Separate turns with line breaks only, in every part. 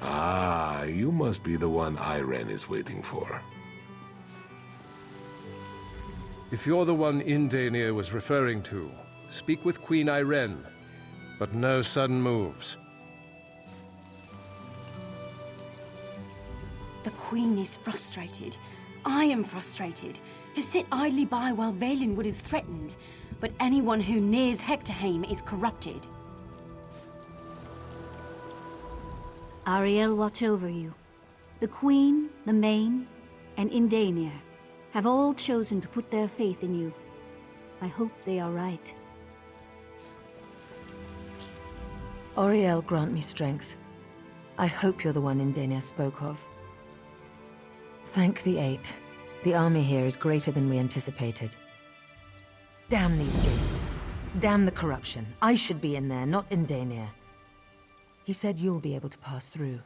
Ah, you must be the one Iren is waiting for.
If you're the one Undaunted was referring to, speak with Queen Iren, but no sudden moves.
The Queen is frustrated. I am frustrated. To sit idly by while Valenwood is threatened, but anyone who nears Heim is corrupted.
Ariel watch over you. The Queen, the Main, and Undaunted have all chosen to put their faith in you. I hope they are right.
Ariel, grant me strength. I hope you're the one Undaunted spoke of. Thank the Eight. The army here is greater than we anticipated. Damn these gates. Damn the corruption. I should be in there, not Undaunted. He said you'll be able to pass through.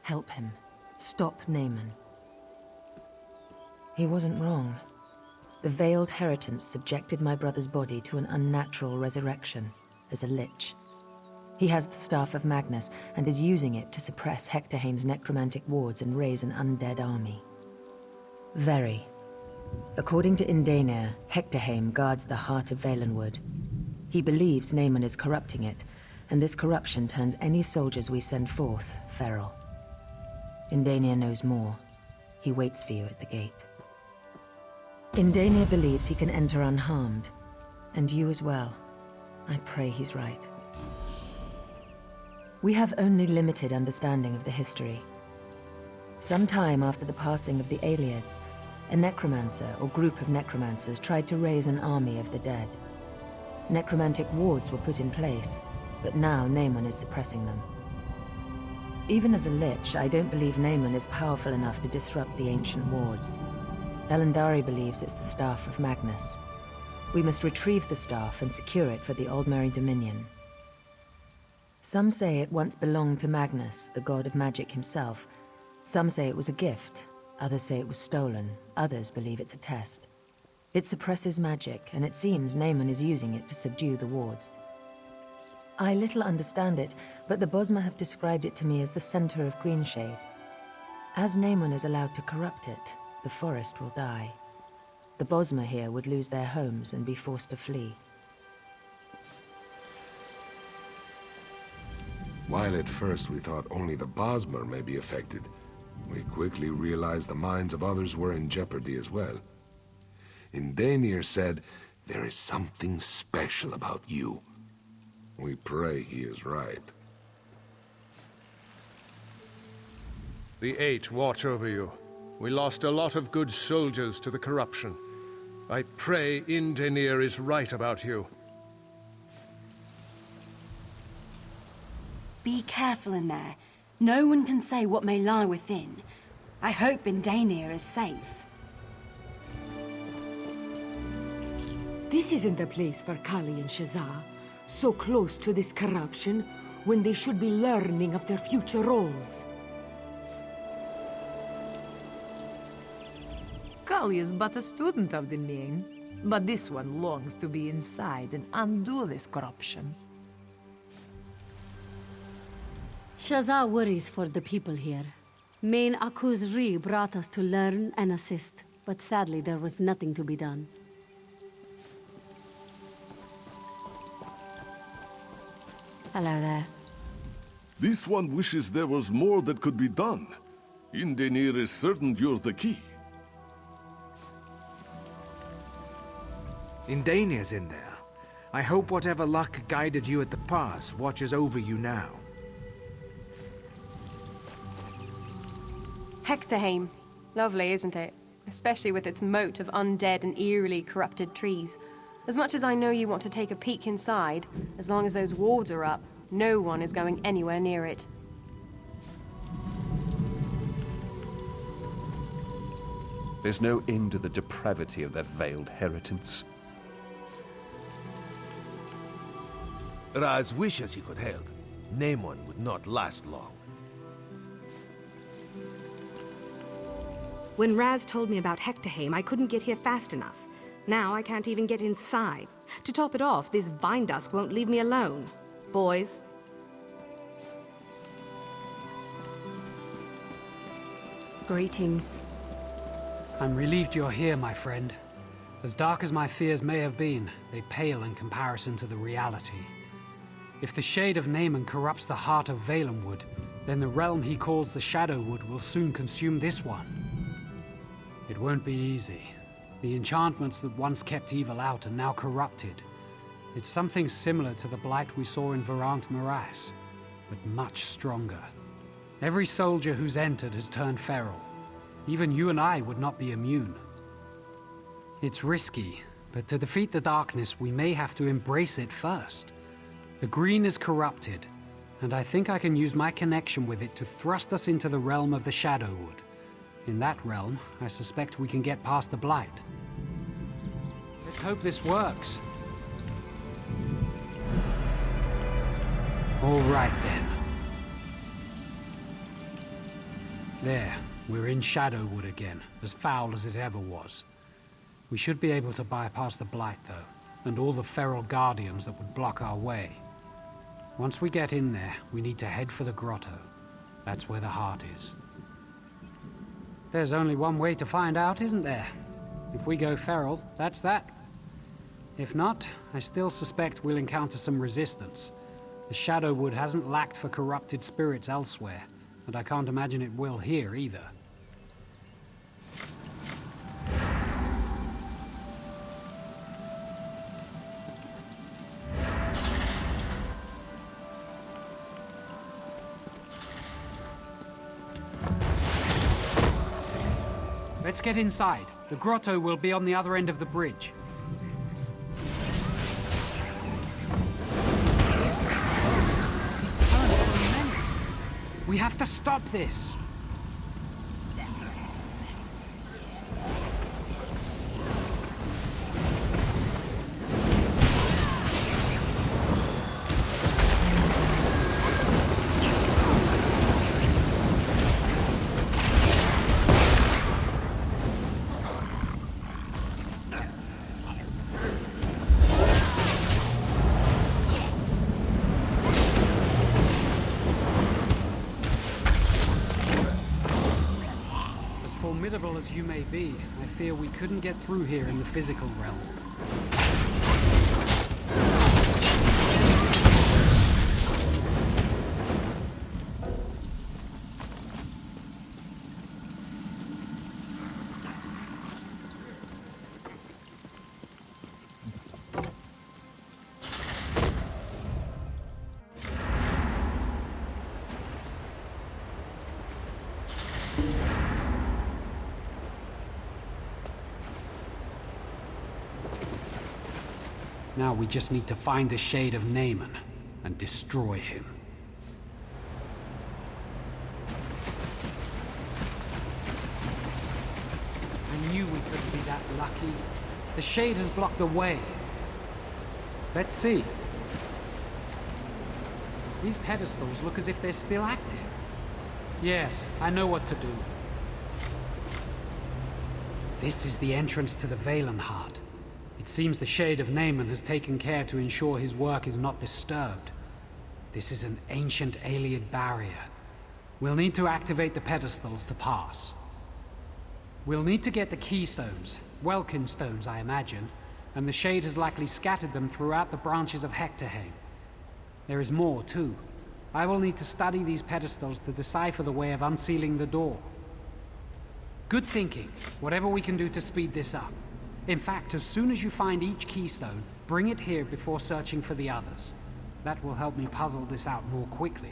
Help him. Stop Naaman. He wasn't wrong. The veiled heritance subjected my brother's body to an unnatural resurrection, as a lich. He has the Staff of Magnus, and is using it to suppress Heim's necromantic wards and raise an undead army. Very. According to Undaunted, Heim guards the heart of Valenwood. He believes Naaman is corrupting it, and this corruption turns any soldiers we send forth feral. Undaunted knows more. He waits for you at the gate. Undaunted believes he can enter unharmed, and you as well. I pray he's right. We have only limited understanding of the history. Some time after the passing of the Aeliads, a necromancer or group of necromancers tried to raise an army of the dead. Necromantic wards were put in place, but now Naaman is suppressing them. Even as a lich, I don't believe Naaman is powerful enough to disrupt the ancient wards. Elandari believes it's the Staff of Magnus. We must retrieve the staff and secure it for the Aldmeri Dominion. Some say it once belonged to Magnus, the god of magic himself. Some say it was a gift. Others say it was stolen. Others believe it's a test. It suppresses magic, and it seems Naaman is using it to subdue the wards. I little understand it, but the Bosmer have described it to me as the center of Greenshade. As Naaman is allowed to corrupt it, the forest will die. The Bosmer here would lose their homes and be forced to flee.
While at first we thought only the Bosmer may be affected, we quickly realized the minds of others were in jeopardy as well. Undaunted said, "There is something special about you." We pray he is right.
The Eight watch over you. We lost a lot of good soldiers to the corruption. I pray Undaunted is right about you.
Be careful in there. No one can say what may lie within. I hope Undaunted is safe.
This isn't the place for Kali and Shazar, so close to this corruption, when they should be learning of their future roles.
Kali is but a student of the Main, but this one longs to be inside and undo this corruption.
Shazar worries for the people here. Main Akkhuz-ri brought us to learn and assist, but sadly there was nothing to be done. Hello there.
This one wishes there was more that could be done. Undaunted is certain you're the key.
Undaunted in there. I hope whatever luck guided you at the pass watches over you now.
Heim. Lovely, isn't it? Especially with its moat of undead and eerily corrupted trees. As much as I know you want to take a peek inside, as long as those wards are up, no one is going anywhere near it.
There's no end to the depravity of their veiled heritance.
Raz wishes he could help. Naaman would not last long.
When Raz told me about Heim, I couldn't get here fast enough. Now I can't even get inside. To top it off, this vine dusk won't leave me alone. Boys?
Greetings.
I'm relieved you're here, my friend. As dark as my fears may have been, they pale in comparison to the reality. If the shade of Naaman corrupts the heart of Valenwood, then the realm he calls the Shadowwood will soon consume this one. It won't be easy. The enchantments that once kept evil out are now corrupted. It's something similar to the blight we saw in Verant Morass, but much stronger. Every soldier who's entered has turned feral. Even you and I would not be immune. It's risky, but to defeat the darkness, we may have to embrace it first. The green is corrupted, and I think I can use my connection with it to thrust us into the realm of the Shadowwood. In that realm, I suspect we can get past the blight. Let's hope this works. All right, then. There, we're in Shadowwood again, as foul as it ever was. We should be able to bypass the blight, though, and all the feral guardians that would block our way. Once we get in there, we need to head for the grotto. That's where the heart is. There's only one way to find out, isn't there? If we go feral, that's that. If not, I still suspect we'll encounter some resistance. The Shadowwood hasn't lacked for corrupted spirits elsewhere, and I can't imagine it will here either. Let's get inside. The grotto will be on the other end of the bridge. We have to stop this! Formidable as you may be, I fear we couldn't get through here in the physical realm. Now we just need to find the shade of Naaman and destroy him. I knew we couldn't be that lucky. The shade has blocked the way. Let's see. These pedestals look as if they're still active. Yes, I know what to do. This is the entrance to the Valenwood. It seems the Shade of Naaman has taken care to ensure his work is not disturbed. This is an ancient Ayleid barrier. We'll need to activate the pedestals to pass. We'll need to get the keystones, Welkin stones I imagine, and the Shade has likely scattered them throughout the branches of Hector. There is more too. I will need to study these pedestals to decipher the way of unsealing the door. Good thinking. Whatever we can do to speed this up. In fact, as soon as you find each keystone, bring it here before searching for the others. That will help me puzzle this out more quickly.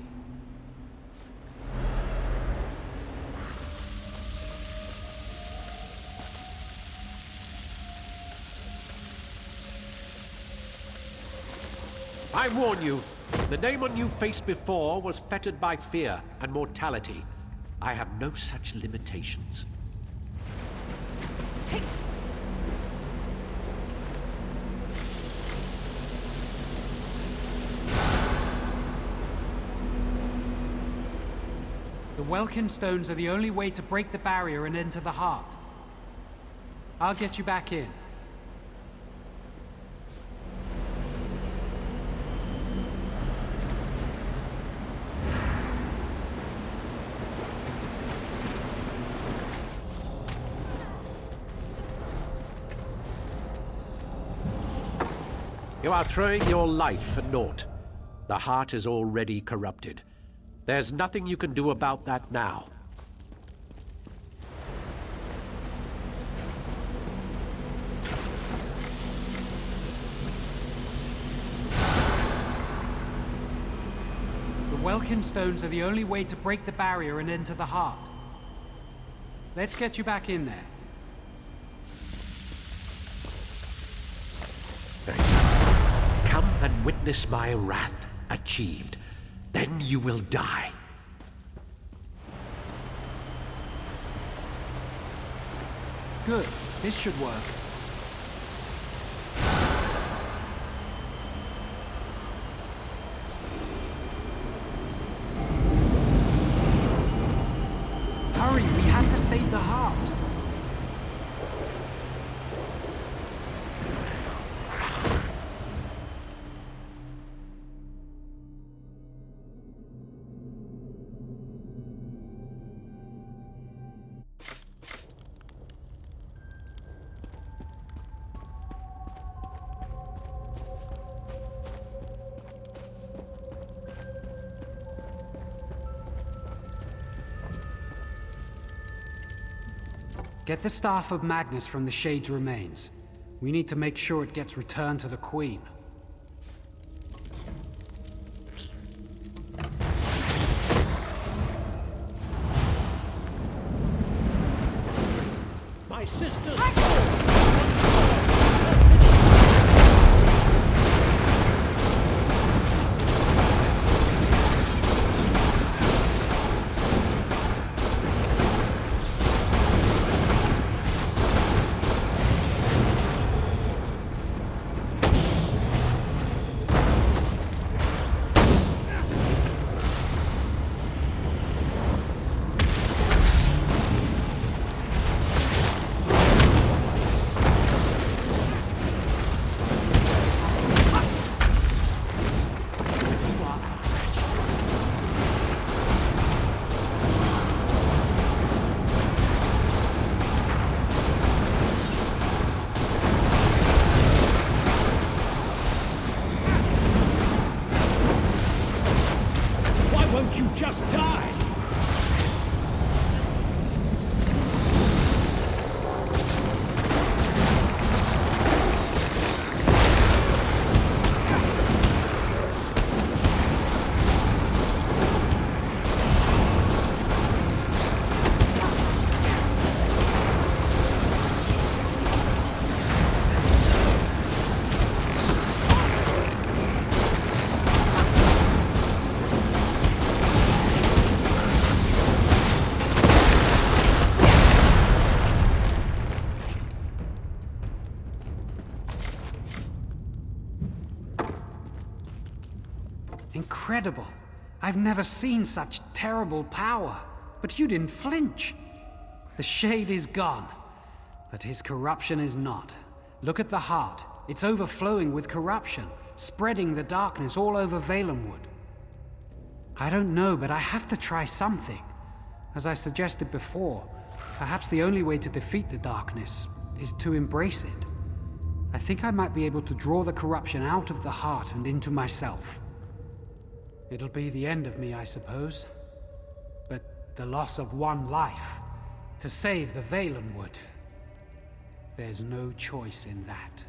I warn you, the Naaman you faced before was fettered by fear and mortality. I have no such limitations.
The Welkin stones are the only way to break the barrier and enter the heart. I'll get you back in.
You are throwing your life for naught. The heart is already corrupted. There's nothing you can do about that now.
The Welkin stones are the only way to break the barrier and enter the heart. Let's get you back in there.
Come and witness my wrath achieved. Then you will die.
Good. This should work. Hurry, we have to save the heart. Get the Staff of Magnus from the Shade's remains. We need to make sure it gets returned to the Queen.
My sister's...
Incredible. I've never seen such terrible power. But you didn't flinch. The Shade is gone. But his corruption is not. Look at the heart. It's overflowing with corruption, spreading the darkness all over Valenwood. I don't know, but I have to try something. As I suggested before, perhaps the only way to defeat the darkness is to embrace it. I think I might be able to draw the corruption out of the heart and into myself. It'll be the end of me, I suppose. But the loss of one life, to save the Valenwood, there's no choice in that.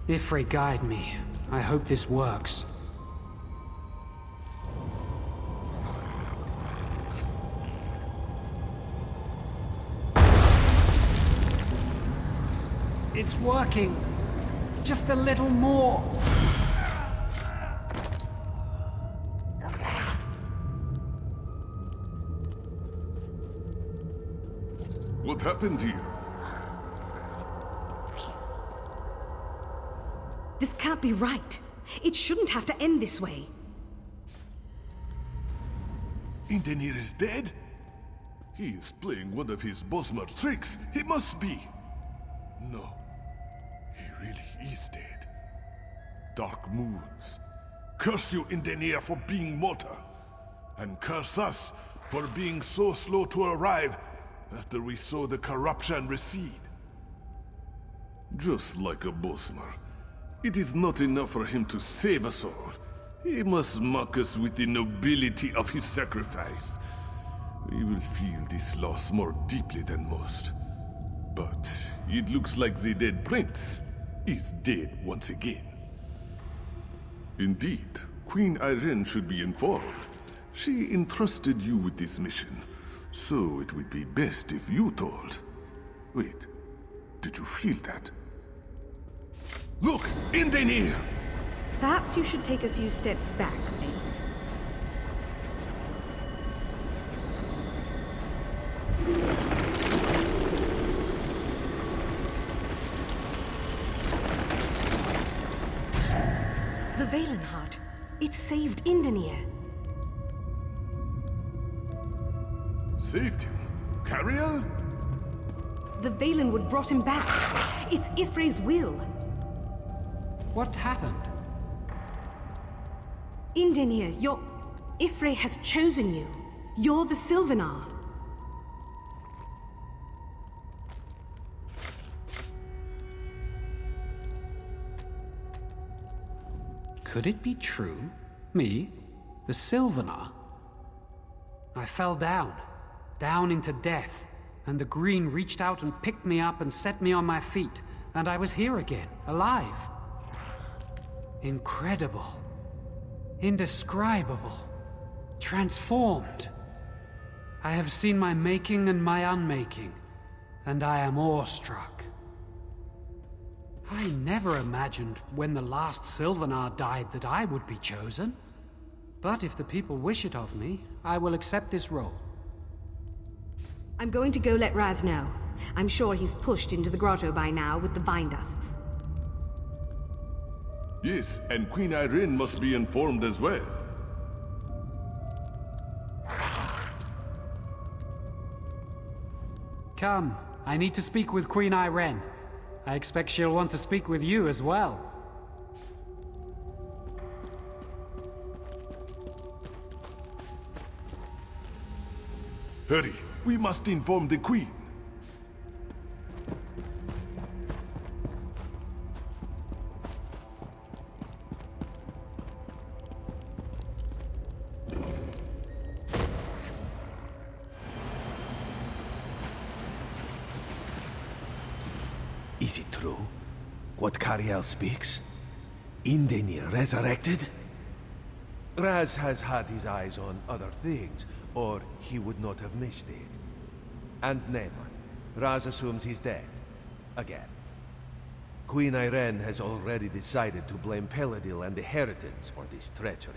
Ifri, guide me. I hope this works. It's working. Just a little more.
What happened here?
This can't be right. It shouldn't have to end this way.
Indenir is dead? He is playing one of his Bosmer tricks. He must be. No. He really is dead. Dark moons. Curse you, Indenir, for being mortar. And curse us for being so slow to arrive after we saw the corruption recede. Just like a Bosmer, it is not enough for him to save us all. He must mock us with the nobility of his sacrifice. We will feel this loss more deeply than most. But it looks like the dead prince is dead once again. Indeed, Queen Irene should be informed. She entrusted you with this mission, so it would be best if you told. Wait, did you feel that? Look! Undaunted!
Perhaps you should take a few steps back, maybe. The Valenwood. It saved Undaunted.
Saved him? Cariel?
The Valenwood brought him back. It's Y'ffre's will.
What happened?
Undaunted, Y'ffre has chosen you. You're the Sylvanar.
Could it be true? Me? The Sylvanar? I fell down into death, and the Green reached out and picked me up and set me on my feet, and I was here again, alive. Incredible. Indescribable. Transformed. I have seen my making and my unmaking, and I am awestruck. I never imagined when the last Sylvanar died that I would be chosen. But if the people wish it of me, I will accept this role.
I'm going to go let Raz know. I'm sure he's pushed into the grotto by now with the vine dusks.
Yes, and Queen Irene must be informed as well.
Come, I need to speak with Queen Irene. I expect she'll want to speak with you as well.
Hurry, we must inform the Queen.
Is it true? What Cariel speaks? Undaunted resurrected? Raz has had his eyes on other things, or he would not have missed it. And Naaman. Raz assumes he's dead. Again. Queen Irene has already decided to blame Peladil and the Heritans for this treachery.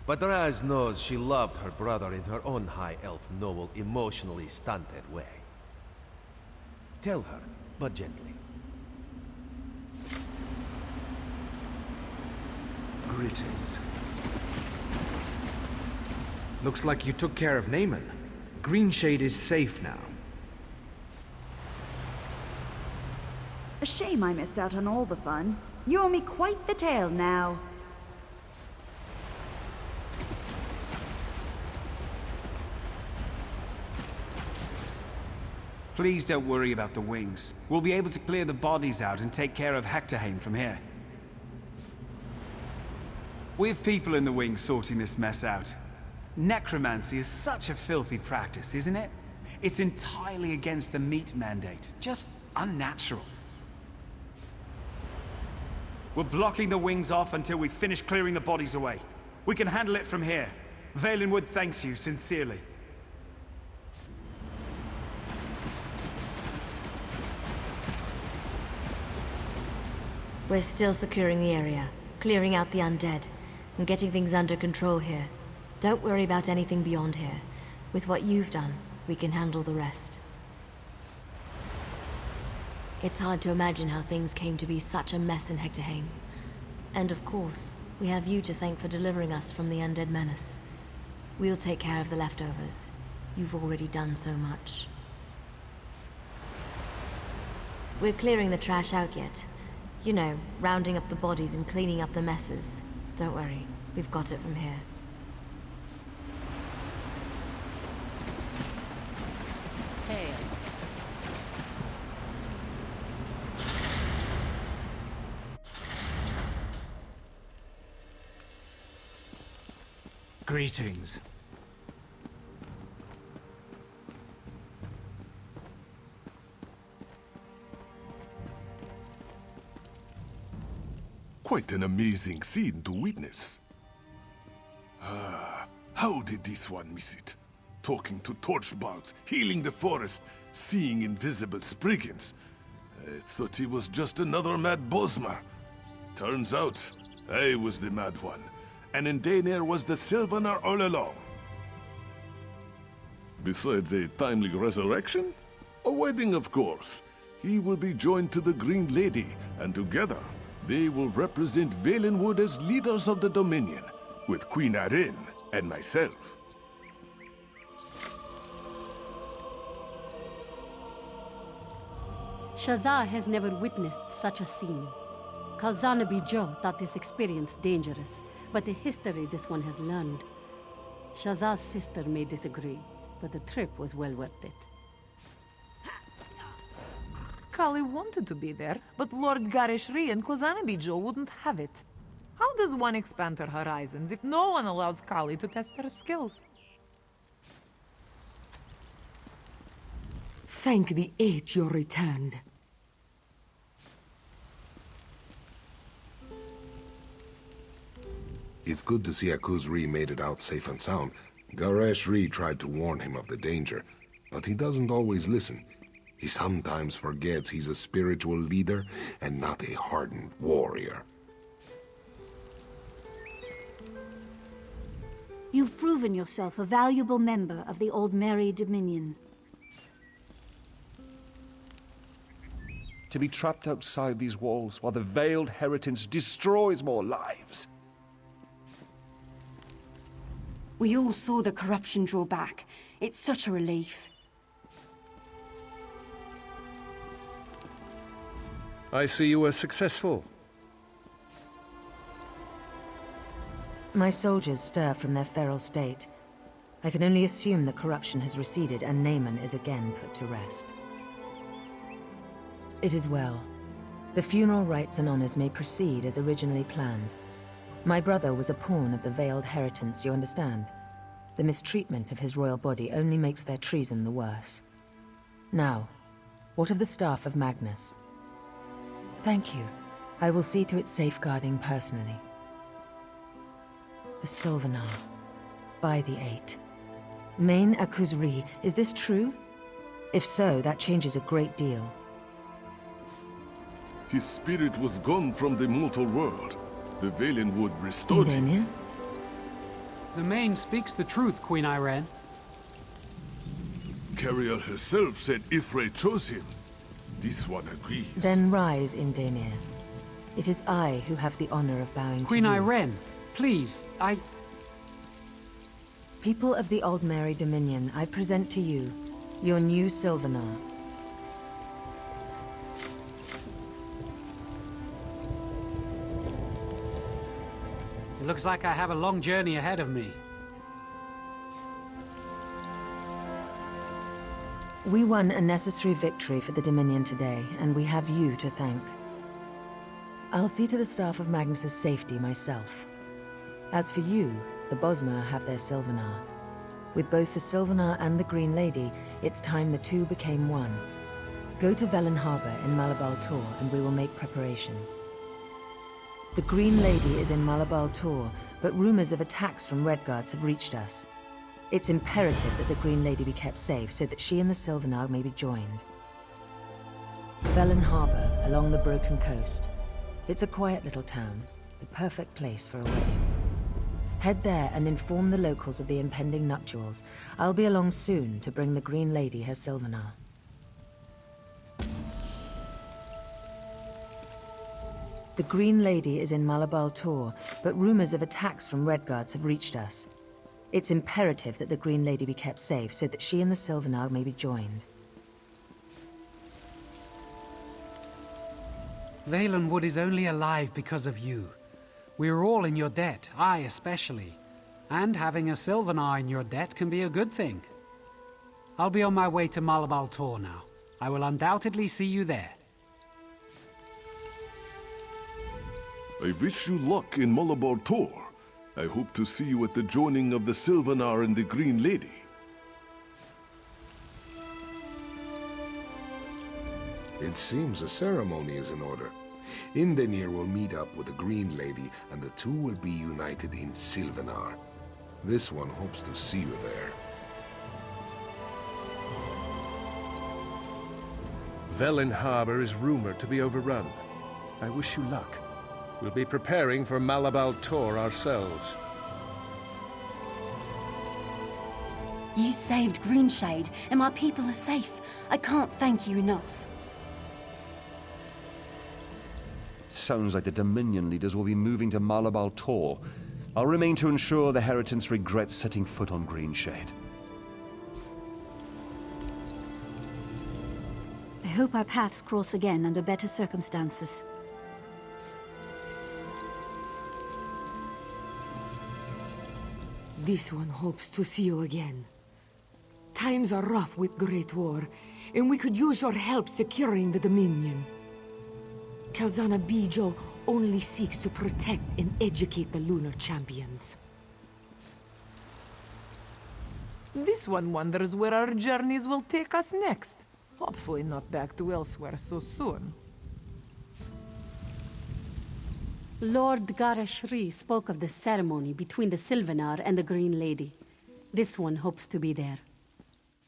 But Raz knows she loved her brother in her own High Elf noble, emotionally stunted way. Tell her, but gently.
Greetings. Looks like you took care of Naaman. Greenshade is safe now.
A shame I missed out on all the fun. You owe me quite the tale now.
Please don't worry about the wings. We'll be able to clear the bodies out and take care of Hector Heim from here. We have people in the wings sorting this mess out. Necromancy is such a filthy practice, isn't it? It's entirely against the meat mandate. Just unnatural. We're blocking the wings off until we finish clearing the bodies away. We can handle it from here. Valenwood thanks you sincerely.
We're still securing the area, clearing out the undead, and getting things under control here. Don't worry about anything beyond here. With what you've done, we can handle the rest. It's hard to imagine how things came to be such a mess in Hector Heim. And of course, we have you to thank for delivering us from the undead menace. We'll take care of the leftovers. You've already done so much. We're clearing the trash out yet. You know, rounding up the bodies and cleaning up the messes. Don't worry, we've got it from here.
Greetings.
Quite an amazing scene to witness. How did this one miss it? Talking to torchbugs, healing the forest, seeing invisible spriggans. I thought he was just another mad Bosmer. Turns out, I was the mad one, and Undaunted was the Sylvanar all along. Besides a timely resurrection, a wedding, of course. He will be joined to the Green Lady, and together, they will represent Valenwood as leaders of the Dominion, with Queen Arryn and myself.
Shazar has never witnessed such a scene. Kalzanabi Joe thought this experience dangerous, but the history this one has learned. Shazar's sister may disagree, but the trip was well worth it.
Kali wanted to be there, but Lord Gharesh-ri and Kozanabi Joe wouldn't have it. How does one expand her horizons if no one allows Kali to test her skills?
Thank the Eight you returned.
It's good to see Akkhuz-ri made it out safe and sound. Gharesh-ri tried to warn him of the danger, but he doesn't always listen. He sometimes forgets he's a spiritual leader and not a hardened warrior.
You've proven yourself a valuable member of the Aldmeri Dominion.
To be trapped outside these walls while the veiled heritance destroys more lives.
We all saw the corruption draw back. It's such a relief.
I see you were successful.
My soldiers stir from their feral state. I can only assume the corruption has receded and Naaman is again put to rest. It is well. The funeral rites and honors may proceed as originally planned. My brother was a pawn of the veiled heritance, you understand? The mistreatment of his royal body only makes their treason the worse. Now, what of the staff of Magnus? Thank you. I will see to its safeguarding personally. The Sylvanar. By the Eight. Main Akkhuz-ri, is this true? If so, that changes a great deal.
His spirit was gone from the mortal world. The Valenwood restored him.
The Main speaks the truth, Queen Arryn.
Cariel herself said Ifrei chose him. This one agrees.
Then rise, Undaunted. It is I who have the honor of bowing
Queen
to you.
Arryn, please,
People of the Aldmeri Dominion, I present to you your new Sylvanar.
It looks like I have a long journey ahead of me.
We won a necessary victory for the Dominion today, and we have you to thank. I'll see to the staff of Magnus's safety myself. As for you, the Bosmer have their Sylvanar. With both the Sylvanar and the Green Lady, it's time the two became one. Go to Velen Harbor in Malabal Tor, and we will make preparations. The Green Lady is in Malabal Tor, but rumors of attacks from Redguards have reached us. It's imperative that the Green Lady be kept safe so that she and the Sylvanar may be joined. Velen Harbor, along the broken coast. It's a quiet little town, the perfect place for a wedding. Head there and inform the locals of the impending nuptials. I'll be along soon to bring the Green Lady her Sylvanar. The Green Lady is in Malabal Tor, but rumors of attacks from Redguards have reached us. It's imperative that the Green Lady be kept safe so that she and the Sylvanar may be joined.
Valenwood is only alive because of you. We are all in your debt, I especially. And having a Sylvanar in your debt can be a good thing. I'll be on my way to Malabal Tor now. I will undoubtedly see you there.
I wish you luck in Malabal Tor. I hope to see you at the joining of the Sylvanar and the Green Lady.
It seems a ceremony is in order. Indenir will meet up with the Green Lady, and the two will be united in Sylvanar. This one hopes to see you there.
Velen Harbor is rumored to be overrun. I wish you luck. We'll be preparing for Malabal Tor ourselves.
You saved Greenshade, and my people are safe. I can't thank you enough.
Sounds like the Dominion leaders will be moving to Malabal Tor. I'll remain to ensure the Heritants regret setting foot on Greenshade.
I hope our paths cross again under better circumstances.
This one hopes to see you again. Times are rough with Great War, and we could use your help securing the Dominion. Kalzana Bijo only seeks to protect and educate the Lunar Champions.
This one wonders where our journeys will take us next. Hopefully not back to elsewhere so soon.
Lord Gharesh-ri spoke of the ceremony between the Sylvanar and the Green Lady. This one hopes to be there.